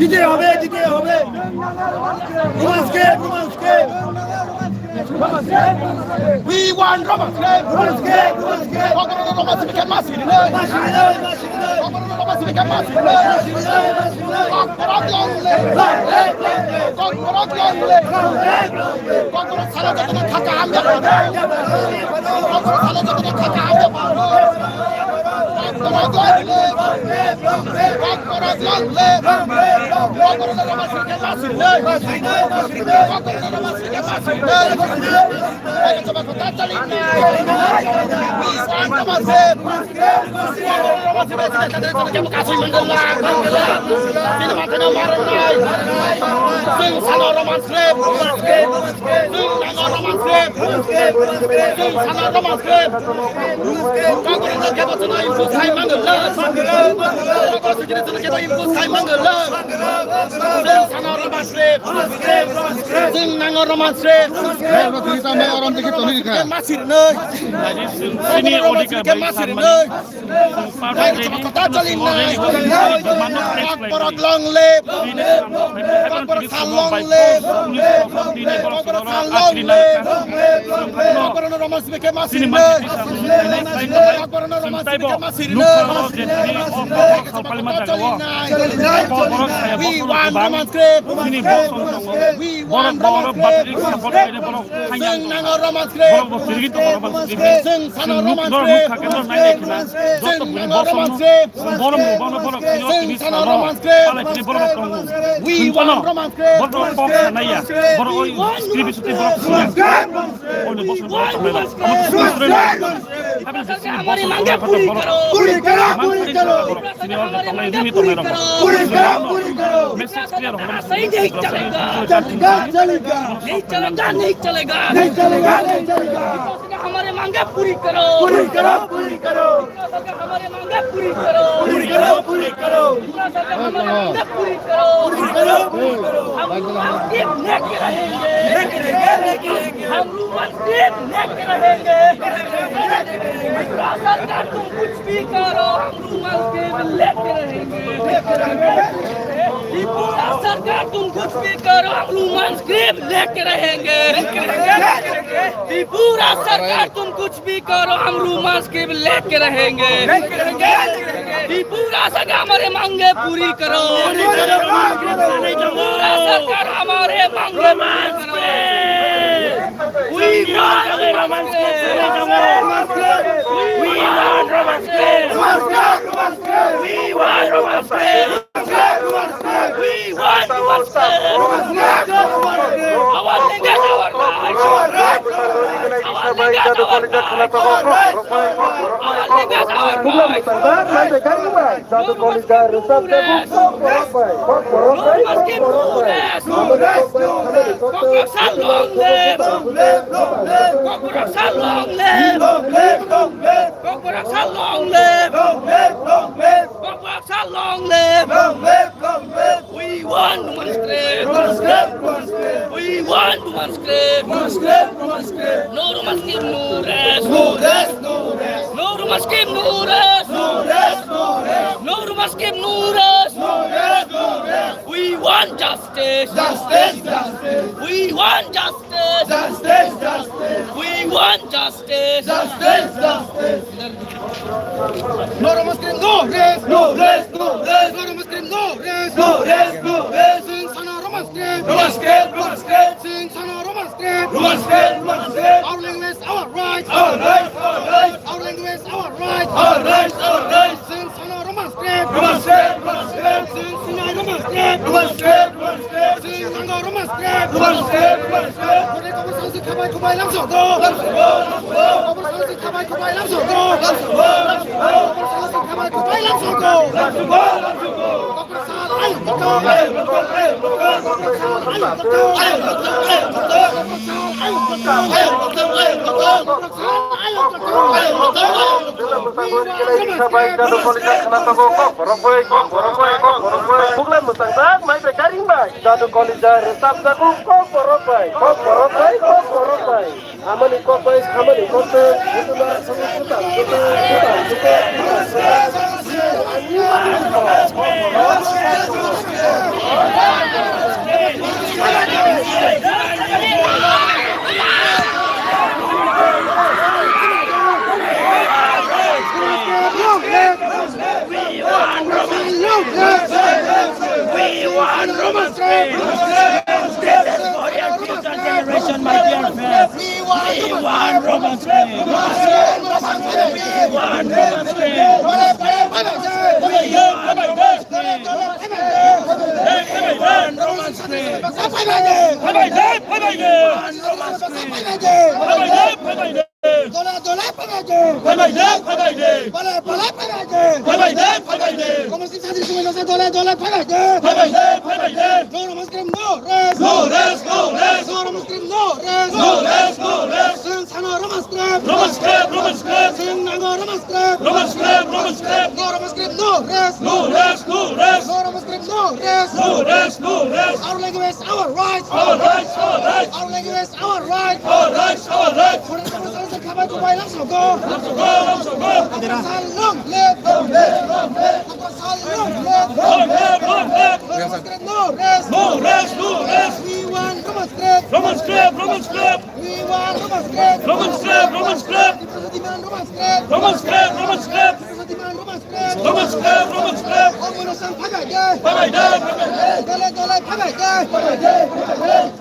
দিতে হবে দিতে হবে রোমান্সকে রোমান্সকে We want রোমান্সকে রোমান্সকে রোমান্সকে রোমান্সকে মাসিলে মাসিলে মাসিলে রোমান্সকে মাসিলে মাসিলে ককরাজলে ককরাজলে ককরাজ সারা যত টাকা আমরা ককরাজ সারা যত টাকা আমরা পাবো ককরাজলে ককরাজলে हमारी मांगे पूरी करो पूरी करो पूरी करो हमारी मांगे पूरी करो पूरी करो पूरी करो मैसेज क्लियर होगा सही नहीं चलेगा चलेगा चलेगा नहीं चलेगा नहीं चलेगा नहीं चलेगा नहीं चलेगा हमारे मांगे पूरी करो पूरी करो पूरी करो हमारे मांगे पूरी करो पूरी करो पूरी करो हमारे मांगे पूरी करो पूरी करो पूरी करो हम लेके रहेंगे लेके रहेंगे हम लेके रहेंगे सरकार तुम कुछ भी करो हम रूमाल के लेके रहेंगे सरकार तुम कुछ भी करो हम रूमाल स्क्रीप लेके रहेंगे पूरा सरकार तुम कुछ भी करो हम रूमाल स्क्रीप लेके रहेंगे पूरा सरकार हमारे मांगे पूरी करो पूरा सरकार हमारे मांगे We want romance. We want romance. We want romance. We want romance. Our niggas, our rights. Our niggas, our long live. We want one script. We want one script. No romance scheme, no rest. No romance scheme, no rest. No romance scheme, no rest. We want justice. We want justice. We want justice. No romance scheme, no rest. No romance scheme, no rest. Romance scheme. Since on a romance scheme. Our language, our rights. Our language, our rights. Since on a romance scheme. Since on a romance scheme. Since on a romance scheme. 우리 거부선수 가발 남서도. 거부선수 가발 남서도. 거부선수 가발 남서도. Generation, my dear friends. We want Romans. We want Romans. Our language, our rights. Our rights, our rights. Our language, our rights. Our rights, our rights. Long live. Long live. Long live. Long live. Long live. No rest. No rest. No rest. We want Romans Club. Romans Club. Romans Club. We want Romans Club. Romans Club. Romans Club. Romans Club. Romans Club. Romans Club. Romans Club. Romans Club. Operation Pagade. Pagade. Dole dole Pagade. Pagade.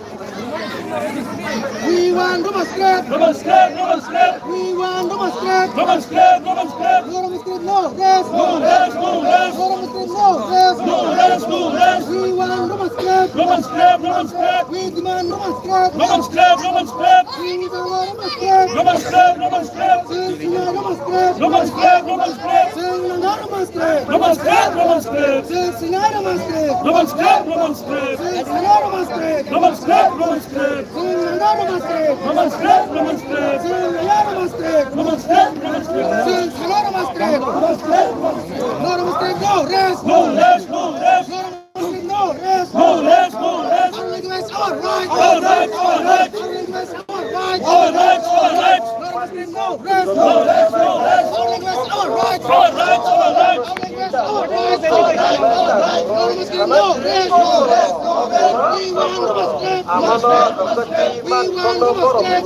We want Romans Club. Romans Club. Romans Club. We want Romans Club. Romans Club. Romans Club. Romans Club. No rest. No rest. No rest. Romans Club. No rest. No rest. No rest. We want Romans Club. Romans Club. Romans Club. We demand Romans Club. Romans Club. Romans Club. We demand Romans Club. Romans Club. Romans Club. Romans Club. Romans Club. Romans Club. Romans Club. Romans Club. Romans Club. Romans Club. Romans Club. Romans Club. Romans Club. Romans Club. Romans Club. Romans Club. Romans Club. Romans Club. Romans Club. No rest. No rest. No rest. No rest. No rest. No rest. Our language, our rights. Our rights. Our rights. Our language, our rights. Our rights. Our rights. No rest. No rest. No rest. Our language, our rights. Our rights. Our rights. Our language, our rights. Our rights. Our rest. No rest. No rest. We want Romans Club. We want Romans Club.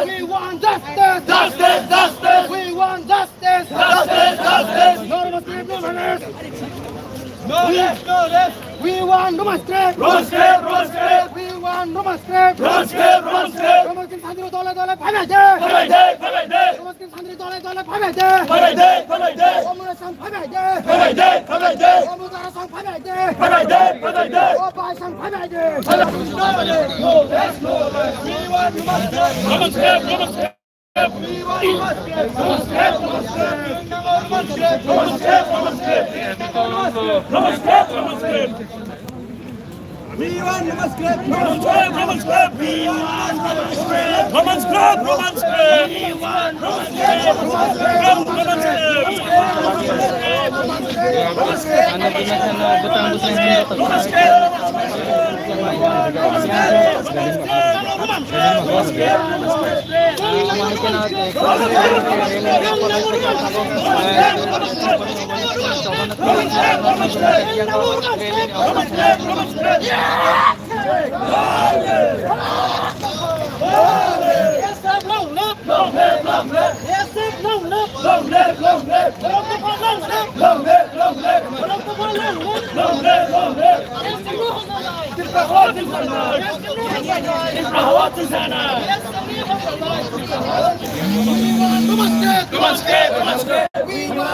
We want justice, justice, justice. We want justice, justice, justice. No Romans Club, no manners. No rest, no rest. We want Romans Club, Romans Club, Romans Club. We want want demonstrate. Demonstrate, demonstrate. Demonstrate শান্তির দলে দলে ভাবে দে। ভাবে দে, ভাবে দে। Demonstrate শান্তির দলে দলে ভাবে দে। ভাবে দে, ভাবে দে। Operation ভাবে দে। ভাবে দে, ভাবে দে। Operation ভাবে দে। ভাবে দে, ভাবে দে। Operation ভাবে দে। We want demonstrate. Demonstrate, demonstrate. We want demonstrate. Demonstrate, demonstrate. Demonstrate, demonstrate. Demonstrate, demonstrate. We want demonstrate. Demonstrate, demonstrate. We want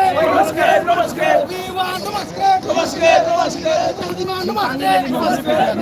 demonstrate. Demonstrate, demonstrate. We want demonstrate. We want demonstrate.